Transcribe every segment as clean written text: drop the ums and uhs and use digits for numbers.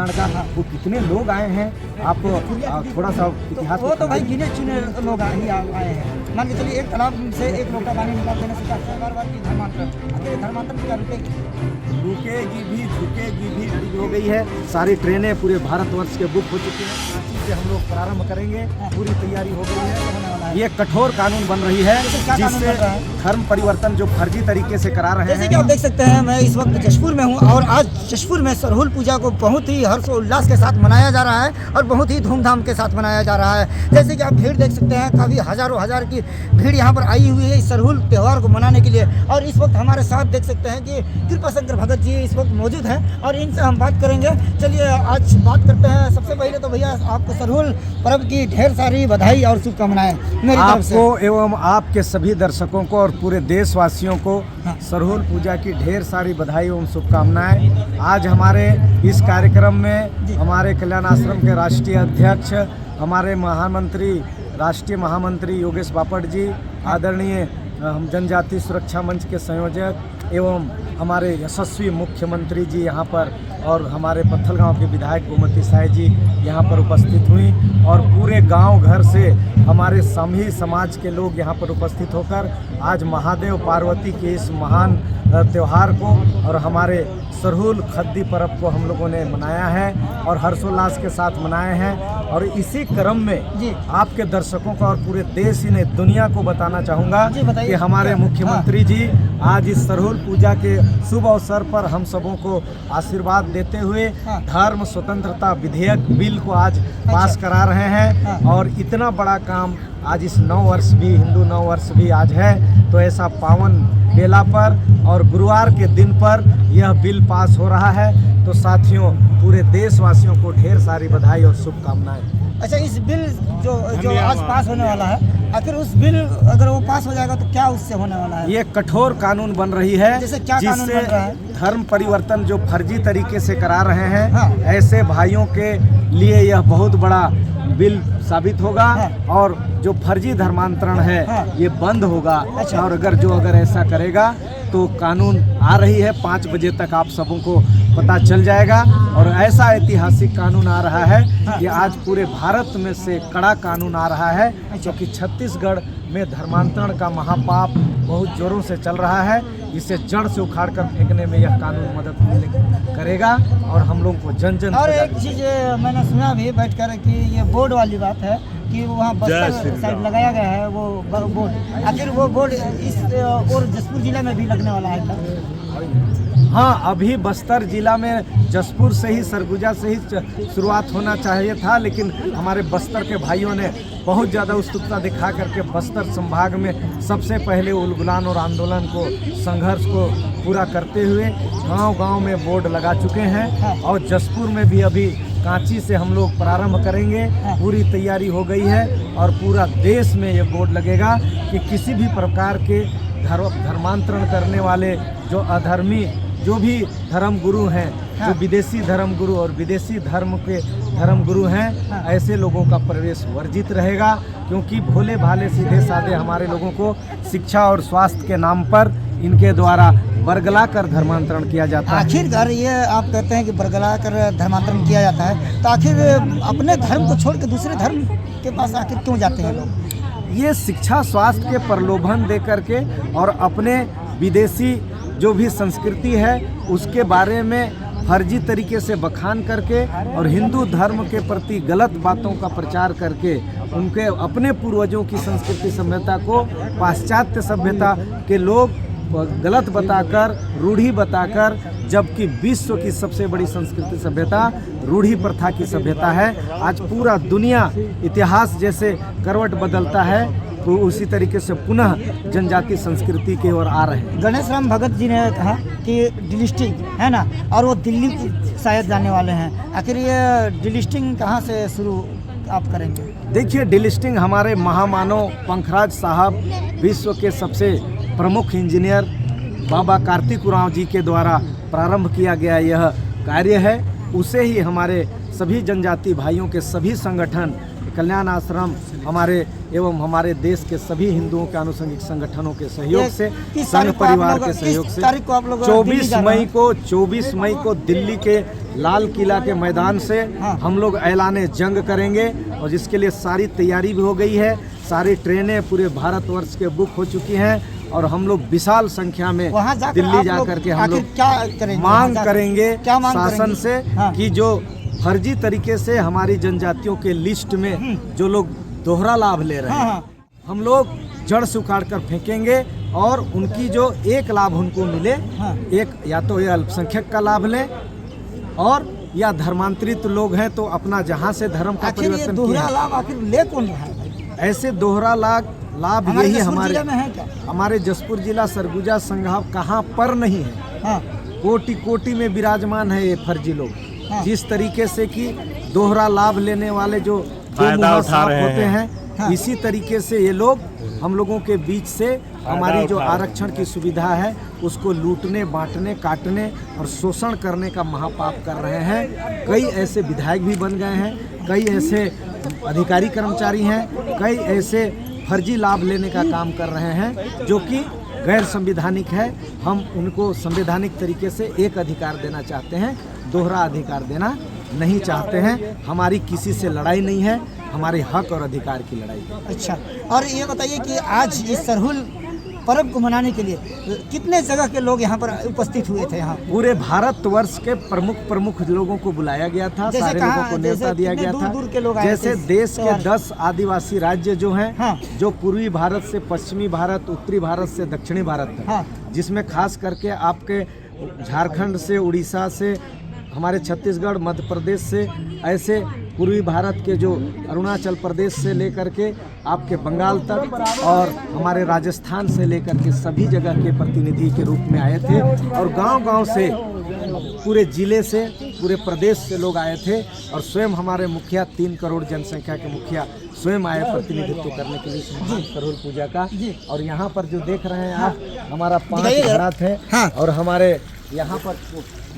कल्याण का। वो कितने लोग आए हैं, आप थोड़ा सा इतिहास वो तो भाई गिने चुने लोग आए हैं। मान के चलिए एक तालाब से एक लोटा पानी निकाल देने से क्या बार की धर्मांतरण, अकेले धर्मांतरण क्या रुकेगी भी झुकेगी भी हो गई है। सारी ट्रेनें पूरे भारतवर्ष के बुक हो चुकी हैं। रांची से हम लोग प्रारंभ करेंगे, पूरी तैयारी हो गई है। ये कठोर कानून बन रही है जिससे धर्म परिवर्तन जो फर्जी तरीके से करा रहे हैं। जैसे कि आप देख सकते हैं, मैं इस वक्त जशपुर में हूँ और आज जशपुर में सरहुल पूजा को बहुत ही हर्षोल्लास के साथ मनाया जा रहा है और बहुत ही धूमधाम के साथ मनाया जा रहा है। जैसे कि आप भीड़ देख सकते हैं, काफ़ी हजारों हजार की भीड़ यहाँ पर आई हुई है इस सरहुल त्यौहार को मनाने के लिए। और इस वक्त हमारे साथ देख सकते हैं कि कृपाशंकर भगत जी इस वक्त मौजूद हैं और इनसे हम बात करेंगे। चलिए आज बात करते हैं। सबसे पहले तो भैया आपको सरहुल पर्व की ढेर सारी बधाई और शुभकामनाएं मेरी तरफ से। आपको एवं आपके सभी दर्शकों को और पूरे देशवासियों को सरहुल पूजा की ढेर सारी बधाई एवं शुभकामनाएं। आज हमारे इस कार्यक्रम में हमारे कल्याण आश्रम के राष्ट्रीय अध्यक्ष, हमारे महामंत्री, राष्ट्रीय महामंत्री योगेश बापट जी, आदरणीय हम जनजाति सुरक्षा मंच के संयोजक एवं हमारे यशस्वी मुख्यमंत्री जी यहाँ पर और हमारे पत्थलगांव के विधायक गोमती साय जी यहाँ पर उपस्थित हुई और पूरे गांव घर से हमारे सभी समाज के लोग यहाँ पर उपस्थित होकर आज महादेव पार्वती के इस महान त्यौहार को और हमारे सरहुल खद्दी पर्व को हम लोगों ने मनाया है और हर्षोल्लास के साथ मनाए हैं। और इसी क्रम में जी आपके दर्शकों को और पूरे देश ही नहीं दुनिया को बताना चाहूँगा कि हमारे मुख्यमंत्री जी आज इस सरहुल पूजा के शुभ अवसर पर हम सबों को आशीर्वाद देते हुए धर्म स्वतंत्रता विधेयक बिल को आज पास करा रहे हैं। और इतना बड़ा काम आज इस नववर्ष भी, हिंदू नववर्ष भी आज है, तो ऐसा पावन बेला पर और गुरुवार के दिन पर यह बिल पास हो रहा है। तो साथियों, पूरे देशवासियों को ढेर सारी बधाई और शुभकामनाएं। अच्छा, इस बिल जो आज पास होने वाला है, आखिर उस बिल अगर वो पास हो जाएगा तो क्या उससे होने वाला है? ये कठोर कानून बन रही है जैसे क्या कानून बन रहा है? धर्म परिवर्तन जो फर्जी तरीके से करा रहे हैं, ऐसे भाइयों के लिए यह बहुत बड़ा बिल साबित होगा और जो फर्जी धर्मांतरण है ये बंद होगा। अच्छा। और अगर ऐसा करेगा तो कानून आ रही है 5 बजे तक आप सबों को पता चल जाएगा। और ऐसा ऐतिहासिक कानून आ रहा है कि आज पूरे भारत में से कड़ा कानून आ रहा है, क्योंकि छत्तीसगढ़ में धर्मांतरण का महापाप बहुत जोरों से चल रहा है। इसे जड़ से उखाड़ कर फेंकने में यह कानून मदद करेगा और हम लोग को जन जन। और एक चीज़ मैंने सुना भी बैठकर कि ये बोर्ड वाली बात है कि वहाँ बस्तर साइड लगाया गया है वो बोर्ड, आखिर वो बोर्ड इस और जशपुर जिला में भी लगने वाला है? हाँ, अभी बस्तर जिला में जशपुर से ही, सरगुजा से ही शुरुआत होना चाहिए था, लेकिन हमारे बस्तर के भाइयों ने बहुत ज़्यादा उत्सुकता दिखा करके बस्तर संभाग में सबसे पहले उलगुलान और आंदोलन को, संघर्ष को पूरा करते हुए गांव-गांव में बोर्ड लगा चुके हैं। और जशपुर में भी अभी कांची से हम लोग प्रारंभ करेंगे, पूरी तैयारी हो गई है और पूरा देश में ये बोर्ड लगेगा कि किसी भी प्रकार के धर्मांतरण करने वाले जो अधर्मी, जो भी धर्म गुरु हैं, जो विदेशी धर्म गुरु और विदेशी धर्म के धर्म गुरु हैं, ऐसे लोगों का प्रवेश वर्जित रहेगा। क्योंकि भोले भाले सीधे साधे हमारे लोगों को शिक्षा और स्वास्थ्य के नाम पर इनके द्वारा बरगला कर धर्मांतरण किया जाता है। आखिरकार ये आप कहते हैं कि बरगला कर धर्मांतरण किया जाता है, तो आखिर अपने धर्म को छोड़ के दूसरे धर्म के पास आखिर क्यों जाते हैं लोग? ये शिक्षा स्वास्थ्य के प्रलोभन दे करके और अपने विदेशी जो भी संस्कृति है उसके बारे में फर्जी तरीके से बखान करके और हिंदू धर्म के प्रति गलत बातों का प्रचार करके उनके अपने पूर्वजों की संस्कृति सभ्यता को पाश्चात्य सभ्यता के लोग गलत बताकर, रूढ़ी बताकर, जबकि विश्व की सबसे बड़ी संस्कृति सभ्यता रूढ़ी प्रथा की सभ्यता है। आज पूरा दुनिया इतिहास जैसे करवट बदलता है, तो उसी तरीके से पुनः जनजाति संस्कृति की ओर आ रहे हैं। गणेश राम भगत जी ने कहा कि डिलिस्टिंग है ना, और वो दिल्ली शायद जाने वाले हैं। आखिर ये डिलिस्टिंग कहाँ से शुरू आप करेंगे? देखिए, डिलिस्टिंग हमारे महामानव पंखराज साहब, विश्व के सबसे प्रमुख इंजीनियर बाबा कार्तिक उरांव जी के द्वारा प्रारंभ किया गया यह कार्य है। उसे ही हमारे सभी जनजाति भाइयों के सभी संगठन कल्याण आश्रम हमारे एवं हमारे देश के सभी हिंदुओं के आनुषंगिक संगठनों के सहयोग से, किस संघ तारीख को आप परिवार लोग- के सहयोग किस से तारीख को आप लोग दिल्ली 24 जा रहे हैं? 24 मई को दिल्ली के लाल किला के मैदान से हाँ। हम लोग ऐलान जंग करेंगे और जिसके लिए सारी तैयारी भी हो गई है। सारी ट्रेनें पूरे भारतवर्ष के बुक हो चुकी हैं और हम लोग विशाल संख्या में वहाँ जाकर दिल्ली आप जा लोग करके हम आखिर लोग क्या करेंगे? वहाँ मांग जाकर करेंगे क्या मांग शासन करेंगे? से हाँ। कि जो फर्जी तरीके से हमारी जनजातियों के लिस्ट में जो लोग दोहरा लाभ ले रहे हाँ, हैं, हाँ। हम लोग जड़ से उखाड़ कर फेंकेंगे और उनकी जो एक लाभ उनको मिले, हाँ। एक या तो ये अल्पसंख्यक का लाभ लें और या धर्मांतरित लोग हैं तो अपना जहाँ से धर्म का आखिर ये परिवर्तन दोहरा किया, लाभ आखिर ले कौन रहा है भाई? ऐसे दोहरा लाभ हमारे यही जसपुर हमारे जिले में है क्या? हमारे जसपुर जिला सरगुजा संघाव कहाँ पर नहीं है। हाँ, कोटि कोटि में विराजमान है ये फर्जी लोग। हाँ। जिस तरीके से कि दोहरा लाभ लेने वाले जो फायदा उठा रहे होते हैं। हैं, इसी तरीके से ये लोग हम लोगों के बीच से हमारी जो उठा रहे हैं। आरक्षण की सुविधा है उसको लूटने, बांटने, काटने और शोषण करने का महापाप कर रहे हैं। कई ऐसे विधायक भी बन गए हैं, कई ऐसे अधिकारी कर्मचारी हैं, कई ऐसे फर्जी लाभ लेने का काम कर रहे हैं जो कि गैर संवैधानिक है। हम उनको संवैधानिक तरीके से एक अधिकार देना चाहते हैं, दोहरा अधिकार देना नहीं चाहते हैं। हमारी किसी से लड़ाई नहीं है, हमारे हक और अधिकार की लड़ाई है। अच्छा। और ये बताइए कि आज इस सरहुल पर्व को मनाने के लिए कितने जगह के लोग यहाँ पर उपस्थित हुए थे? यहाँ पूरे भारतवर्ष के प्रमुख लोगों को बुलाया गया था, जैसे सारे कहाँ- लोगों को न्योता जैसे दिया कितने गया था। दूर-दूर के लोग आए जैसे थे इस देश के त्योहार? 10 आदिवासी राज्य जो हैं, हाँ। जो पूर्वी भारत से पश्चिमी भारत, उत्तरी भारत से दक्षिणी भारत तक, हाँ। जिसमें खास करके आपके झारखंड से, उड़ीसा से, हमारे छत्तीसगढ़, मध्य प्रदेश से, ऐसे पूर्वी भारत के जो अरुणाचल प्रदेश से लेकर के आपके बंगाल तक और हमारे राजस्थान से लेकर के सभी जगह के प्रतिनिधि के रूप में आए थे और गांव-गांव से, पूरे जिले से, पूरे प्रदेश से लोग आए थे और स्वयं हमारे मुखिया 3 करोड़ जनसंख्या के मुखिया स्वयं आए प्रतिनिधित्व करने के लिए सरहुल पूजा का। और यहाँ पर जो देख रहे हैं आप, हमारा 5 दिखाइए जरा। घड़ा थे हाँ। और हमारे यहाँ पर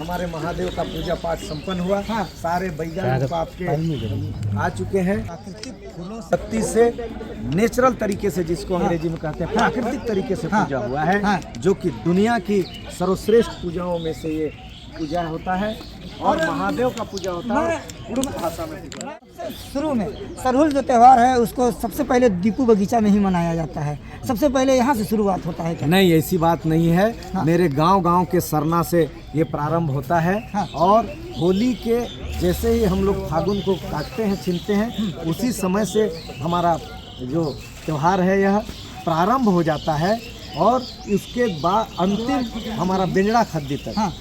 हमारे महादेव का पूजा पाठ संपन्न हुआ। हाँ। सारे वैज्ञानिक आपके आ चुके हैं। प्राकृतिक फूलों शक्ति से, नेचुरल तरीके से, जिसको अंग्रेजी में कहते हैं प्राकृतिक तरीके से हाँ। पूजा हुआ है, हाँ। जो कि दुनिया की सर्वश्रेष्ठ पूजाओं में से ये पूजा होता है और महादेव का पूजा होता है उर्दू भाषा में पूजा। शुरू में सरहुल जो त्यौहार है उसको सबसे पहले दीपू बगीचा में ही मनाया जाता है। सबसे पहले यहाँ से शुरुआत होता है क्या? नहीं, ऐसी बात नहीं है। हाँ। मेरे गांव-गांव के सरना से ये प्रारंभ होता है। हाँ। और होली के जैसे ही हम लोग फागुन को काटते हैं, छीनते हैं, उसी समय से हमारा जो त्यौहार है यह प्रारंभ हो जाता है और इसके बाद अंतिम हमारा बेंजड़ा खद्दी तक हाँ।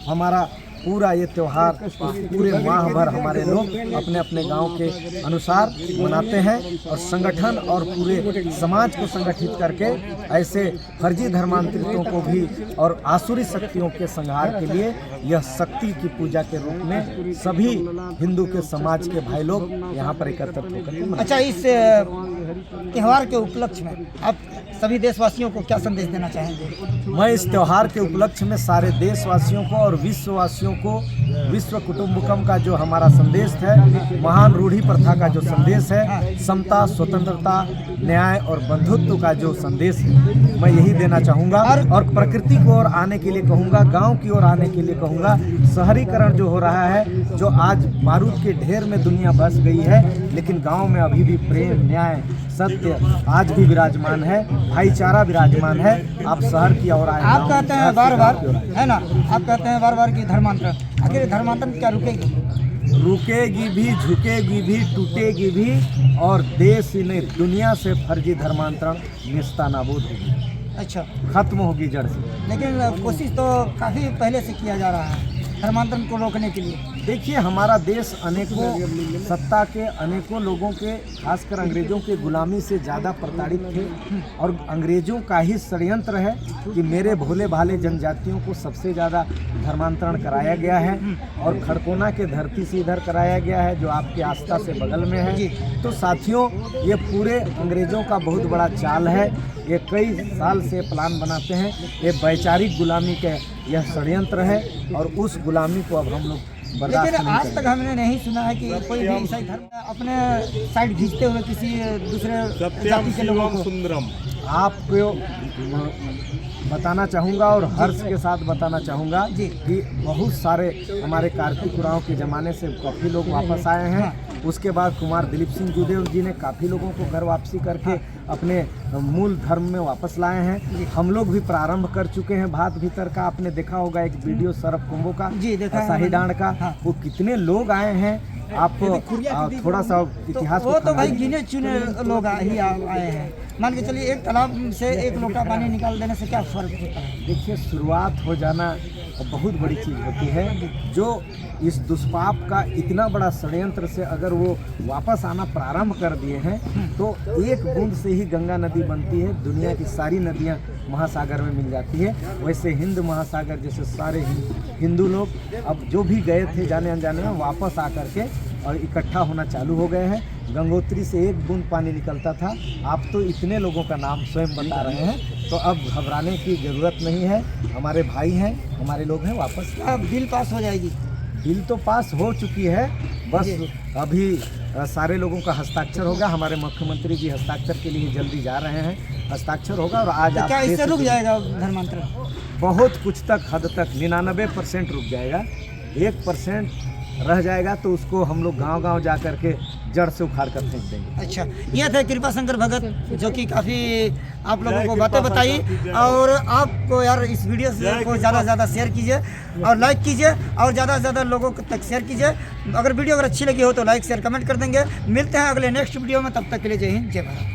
हमारा पूरा ये त्यौहार पूरे माह भर हमारे लोग अपने अपने गांव के अनुसार मनाते हैं और संगठन और पूरे समाज को संगठित करके ऐसे फर्जी धर्मांतरितों को भी और आसुरी शक्तियों के संहार के लिए यह शक्ति की पूजा के रूप में सभी हिंदू के समाज के भाई लोग यहाँ पर एकत्रित होकर के मनाते हैं। अच्छा, इस त्यौहार के उपलक्ष्य में आप सभी देशवासियों को क्या संदेश देना चाहेंगे? मैं इस त्यौहार के उपलक्ष्य में सारे देशवासियों को और विश्ववासियों को विश्व कुटुंबकम का जो हमारा संदेश है, महान रूढ़ी प्रथा का जो संदेश है, समता, स्वतंत्रता, न्याय और बंधुत्व का जो संदेश है, मैं यही देना चाहूँगा। और प्रकृति की ओर आने के लिए कहूँगा, गांव की ओर आने के लिए कहूँगा। शहरीकरण जो हो रहा है, जो आज बारूद के ढेर में दुनिया बस गई है, लेकिन गांव में अभी भी प्रेम, न्याय, सत्य आज भी विराजमान है, भाईचारा विराजमान है। आप शहर की ओर आए, आप कहते हैं बार बार, की ओर आए। है ना, आप कहते हैं बार बार कि धर्मांतरण, आखिर धर्मांतरण क्या रुकेगी? रुकेगी भी, झुकेगी भी, टूटेगी भी और देश ही नहीं दुनिया से फर्जी धर्मांतरण नेस्तनाबूद होगी, अच्छा, खत्म होगी जड़ से। लेकिन कोशिश तो काफ़ी पहले से किया जा रहा है धर्मांतरण को रोकने के लिए। देखिए, हमारा देश अनेकों सत्ता के, अनेकों लोगों के, खासकर अंग्रेजों के गुलामी से ज़्यादा प्रताड़ित थे और अंग्रेजों का ही षड्यंत्र है कि मेरे भोले भाले जनजातियों को सबसे ज़्यादा धर्मांतरण कराया गया है और खड़कोना के धरती से इधर कराया गया है, जो आपके आस्था से बगल में है। तो साथियों, ये पूरे अंग्रेजों का बहुत बड़ा चाल है। ये कई साल से प्लान बनाते हैं। ये वैचारिक गुलामी के यह षड्यंत्र है और उस गुलामी को अब हम लोग बर्दाश्त लेकिन नहीं आज करेंगे। तक हमने नहीं सुना है कि कोई भी ईसाई धर्म अपने साइड खींचते हुए किसी दूसरे जाति के लोगों को। सुंदरम। आपको बताना चाहूँगा और हर्ष के साथ बताना चाहूँगा जी। कि बहुत सारे हमारे कार्तिक उरांव के ज़माने से काफ़ी लोग वापस आए हैं। उसके बाद कुमार दिलीप सिंह जुदेव जी ने काफ़ी लोगों को घर वापसी करके अपने मूल धर्म में वापस लाए हैं। हम लोग भी प्रारंभ कर चुके हैं भात भीतर का। आपने देखा होगा एक वीडियो सरफ कुंभो का, जी, देखा है शाही मैंने। डांड का। हाँ। वो कितने लोग आए हैं, आप थोड़ा सा इतिहास तो को वो तो भाई खंगालिए। गिने चुने लोग ही आए हैं। मान के चलिए एक तालाब से एक लोटा पानी निकाल देने से क्या फर्क होता है? देखिए, शुरुआत हो जाना बहुत बड़ी चीज़ होती है। जो इस दुष्पाप का इतना बड़ा षड्यंत्र से अगर वो वापस आना प्रारंभ कर दिए हैं तो एक बूंद से ही गंगा नदी बनती है। दुनिया की सारी नदियाँ महासागर में मिल जाती है। वैसे हिंद महासागर जैसे सारे हिंदू लोग अब जो भी गए थे जाने अनजाने में वापस आकर के और इकट्ठा होना चालू हो गए हैं। गंगोत्री से एक बूंद पानी निकलता था, आप तो इतने लोगों का नाम स्वयं बता रहे हैं। तो अब घबराने की ज़रूरत नहीं है। हमारे भाई हैं, हमारे लोग हैं वापस। अब बिल पास हो जाएगी। बिल तो पास हो चुकी है, बस अभी सारे लोगों का हस्ताक्षर होगा। हमारे मुख्यमंत्री जी हस्ताक्षर के लिए जल्दी जा रहे हैं, हस्ताक्षर होगा और आज तो आप क्या देख इससे रुक सकते हैं। जाएगा धर्मांतरण? बहुत कुछ तक हद तक 99% रुक जाएगा। 1% रह जाएगा तो उसको हम लोग गांव-गांव जा कर के जड़ से उखाड़ कर फेंक देंगे। अच्छा, ये थे कृपा शंकर भगत जो कि काफ़ी आप लोगों को बातें बताई। और आपको यार इस वीडियो से को ज़्यादा से ज़्यादा शेयर कीजिए और लाइक कीजिए और ज़्यादा से ज़्यादा लोगों तक शेयर कीजिए। अगर वीडियो अगर अच्छी लगी हो तो लाइक शेयर कमेंट कर देंगे। मिलते हैं अगले नेक्स्ट वीडियो में, तब तक के लिए जय हिंद जय भारत।